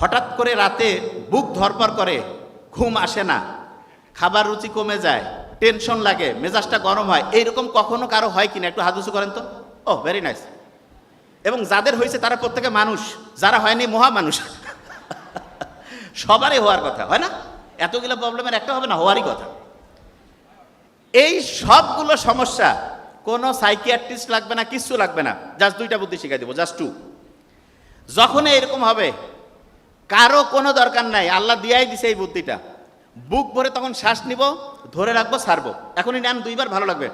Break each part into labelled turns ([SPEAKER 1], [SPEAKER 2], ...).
[SPEAKER 1] হঠাৎ করে রাতে বুক ধরপড় করে, ঘুম আসে না, খাবার রুচি কমে যায়, টেনশন লাগে, মেজাজটা গরম হয়, এইরকম কখনো কারো হয় কিনা একটু হাত উঁচু করেন তো। ও ভেরি নাইস। এবং যাদের হয়েছে তারা প্রত্যেকে মানুষ, যারা হয়নি মহা মানুষ। সবারই হওয়ার কথা, হয় না? এতগুলো প্রবলেমের একটা হবে না, হওয়ারই কথা। এই সবগুলো সমস্যা কোনো সাইকিয়াট্রিস্ট লাগবে না, কিচ্ছু লাগবে না, জাস্ট দুইটা বুদ্ধি শিখাই দেবো, জাস্ট টু। যখন এরকম হবে কারো কোনো দরকার নাই, আল্লাহ দিয়াই দিছে এই বুদ্ধিটা। বুক ভরে তখন শ্বাস নিব, ধরে রাখবো, ছাড়বো। এখনই নেন দুইবার, ভালো লাগবে।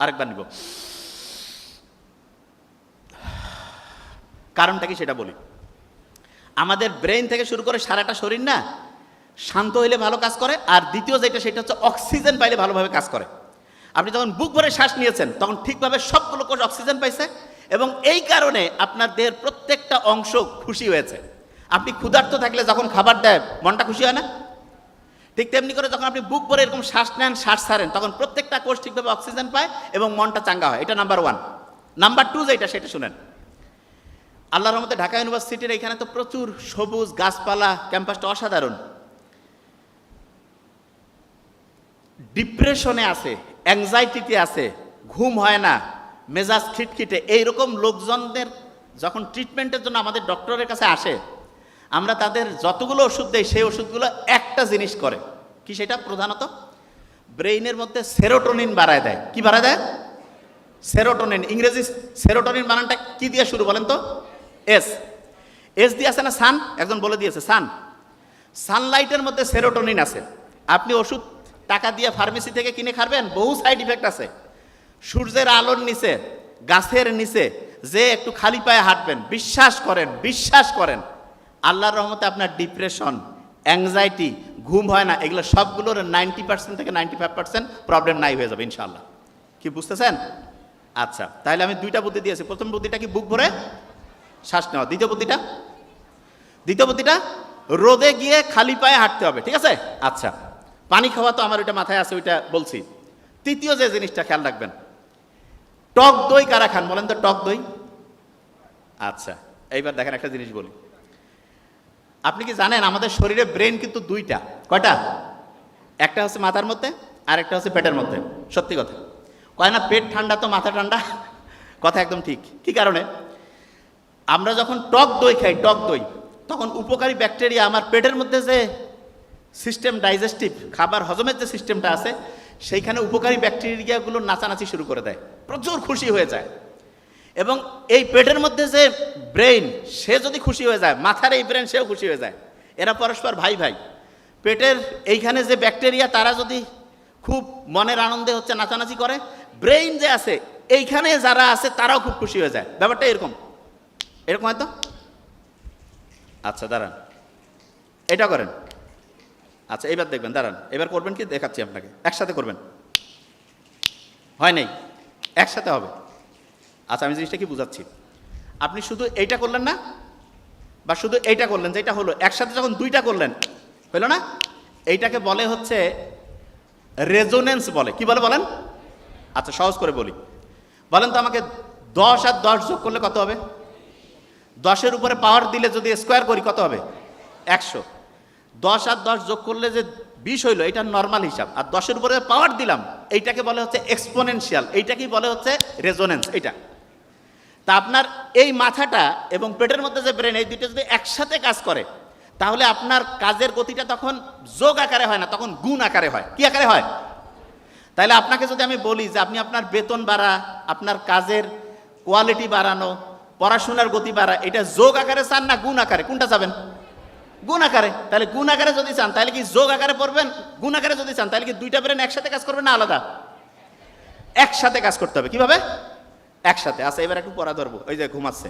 [SPEAKER 1] আরেকবার নিব। কারণটা কি সেটা বলি। আমাদের ব্রেইন থেকে শুরু করে সারাটা শরীর না শান্ত হইলে ভালো কাজ করে, আর দ্বিতীয় যেটা সেটা হচ্ছে অক্সিজেন পাইলে ভালোভাবে কাজ করে। আপনি যখন বুক ভরে শ্বাস নিয়েছেন তখন ঠিকভাবে সবগুলো কোষ অক্সিজেন পাইছে, এবং এই কারণে আপনার দেহের প্রত্যেকটা অংশ খুশি হয়েছে। আপনি ক্ষুধার্ত থাকলে যখন খাবার দেয় মনটা খুশি হয় না? ঠিক তেমনি করে যখন আপনি বুক ভরে এরকম শ্বাস নেন, শ্বাস ছাড়েন, তখন প্রত্যেকটা কোষ ঠিকভাবে অক্সিজেন পায় এবং মনটা চাঙ্গা হয়। এটা নাম্বার ওয়ান। নাম্বার টু যেটা সেটা শুনেন। আল্লাহর রহমতে ঢাকা ইউনিভার্সিটির এখানে তো প্রচুর সবুজ গাছপালা, ক্যাম্পাসটা অসাধারণ। ডিপ্রেশনে আছে, অ্যাংজাইটিতে আছে, ঘুম হয় না, মেজাজ খিটখিটে, এইরকম লোকজনদের যখন ট্রিটমেন্টের জন্য আমাদের ডক্টরের কাছে আসে, আমরা তাদের যতগুলো ওষুধ দেই সেই ওষুধগুলো একটা জিনিস করে কি, সেটা প্রধানত ব্রেইনের মধ্যে সেরোটোনিন বাড়ায় দেয়। কি বাড়ায় দেয়? সেরোটোনিন। ইংরেজি সেরোটোনিন বানানটা কি দিয়ে শুরু বলেন তো? এস। এস দিয়ে আছে না সান? একজন বলে দিয়েছে সান। সানলাইটের মধ্যে সেরোটোনিন আছে। আপনি ওষুধ টাকা দিয়ে ফার্মেসি থেকে কিনে খাবেন, বহু সাইড ইফেক্ট আছে। সূর্যের আলোর নিচে, গাছের নিচে যে একটু খালি পায়ে হাঁটবেন, বিশ্বাস করেন আল্লাহর রহমতে আপনার ডিপ্রেশন, অ্যাংজাইটি, ঘুম হয় না, এগুলো সবগুলোর 90% থেকে 95% প্রবলেম নাই হয়ে যাবে ইনশাআল্লাহ। কি বুঝতেছেন? আচ্ছা, তাহলে আমি দুইটা বুদ্ধি দিয়েছি। প্রথম বুদ্ধিটা কি? বুক ভরে শ্বাস নেওয়া। দ্বিতীয় বুদ্ধিটা রোদে গিয়ে খালি পায়ে হাঁটতে হবে, ঠিক আছে? আচ্ছা, পানি খাওয়া তো আমার ওইটা মাথায় আছে, ওইটা বলছি। তৃতীয় যে জিনিসটা খেয়াল রাখবেন, টক দই কারা খান বলেন তো? টক দই। আচ্ছা, এইবার দেখেন একটা জিনিস বলি। আপনি কি জানেন আমাদের শরীরে ব্রেন কিন্তু দুইটা? কয়টা? একটা হচ্ছে মাথার মধ্যে আর একটা হচ্ছে পেটের মধ্যে। সত্যি কথা কয় না, পেট ঠান্ডা তো মাথা ঠান্ডা। কথা একদম ঠিক। কি কারণে? আমরা যখন টক দই খাই, টক দই, তখন উপকারী ব্যাকটেরিয়া আমার পেটের মধ্যে যে সিস্টেম, ডাইজেস্টিভ খাবার হজমের যে সিস্টেমটা আছে, সেইখানে উপকারী ব্যাকটেরিয়াগুলো নাচানাচি শুরু করে দেয়, প্রচুর খুশি হয়ে যায়। এবং এই পেটের মধ্যে যে ব্রেইন, সে যদি খুশি হয়ে যায়, মাথার এই ব্রেন সেও খুশি হয়ে যায়। এরা পরস্পর ভাই ভাই। পেটের এইখানে যে ব্যাকটেরিয়া, তারা যদি খুব মনের আনন্দে হচ্ছে নাচানাচি করে, ব্রেইন যে আছে এইখানে যারা আছে তারাও খুব খুশি হয়ে যায়। ব্যাপারটা এরকম হয়তো। আচ্ছা দাঁড়ান, এটা করেন। আচ্ছা এবার দেখবেন, দাঁড়ান, এবার করবেন কি দেখাচ্ছি আপনাকে। একসাথে করবেন, হয় নাই, একসাথে হবে। আচ্ছা আমি জিনিসটা কি বুঝাচ্ছি। আপনি শুধু এইটা করলেন না, বা শুধু এইটা করলেন, যেটা হলো একসাথে যখন দুইটা করলেন, হলো না? এইটাকে বলে হচ্ছে রেজোনেন্স বলে। কি বলে বলেন? আচ্ছা সহজ করে বলি, বলেন তো আমাকে 10 আর 10 যোগ করলে কত হবে? 10-এর উপরে পাওয়ার দিলে যদি স্কোয়ার করি কত হবে? 100। 10 আর 10 যোগ করলে যে 20 হইলো, এটা নর্মাল হিসাব। আর 10-এর উপরে পাওয়ার দিলাম, এইটাকে বলে হচ্ছে এক্সপোনেনশিয়াল, এইটাকেই বলে হচ্ছে রেজোনেন্স। এইটা তা আপনার এই মাথাটা এবং পেটের মধ্যে যে ব্রেন, এই দুটো যদি একসাথে কাজ করে, তাহলে আপনার কাজের গতিটা তখন যোগ আকারে হয় না, তখন গুণ আকারে হয়। কি আকারে হয়? তাহলে আপনাকে যদি আমি বলি যে আপনি আপনার বেতন বাড়া, আপনার কাজের কোয়ালিটি বাড়ানো, পড়াশোনার গতি বাড়া, এটা যোগ আকারে চান না গুণ আকারে? কোনটা চাবেন? গুণ আকারে। তাহলে গুণ আকারে যদি চান তাহলে কি যোগ আকারে পড়বেন? গুণ আকারে যদি চান তাহলে কি দুইটা ব্রেন একসাথে কাজ করবে না আলাদা? একসাথে কাজ করতে হবে। কিভাবে? একসাথে। আচ্ছা এবার একটু পড়া ধরবো। ওই যে ঘুমাচ্ছে।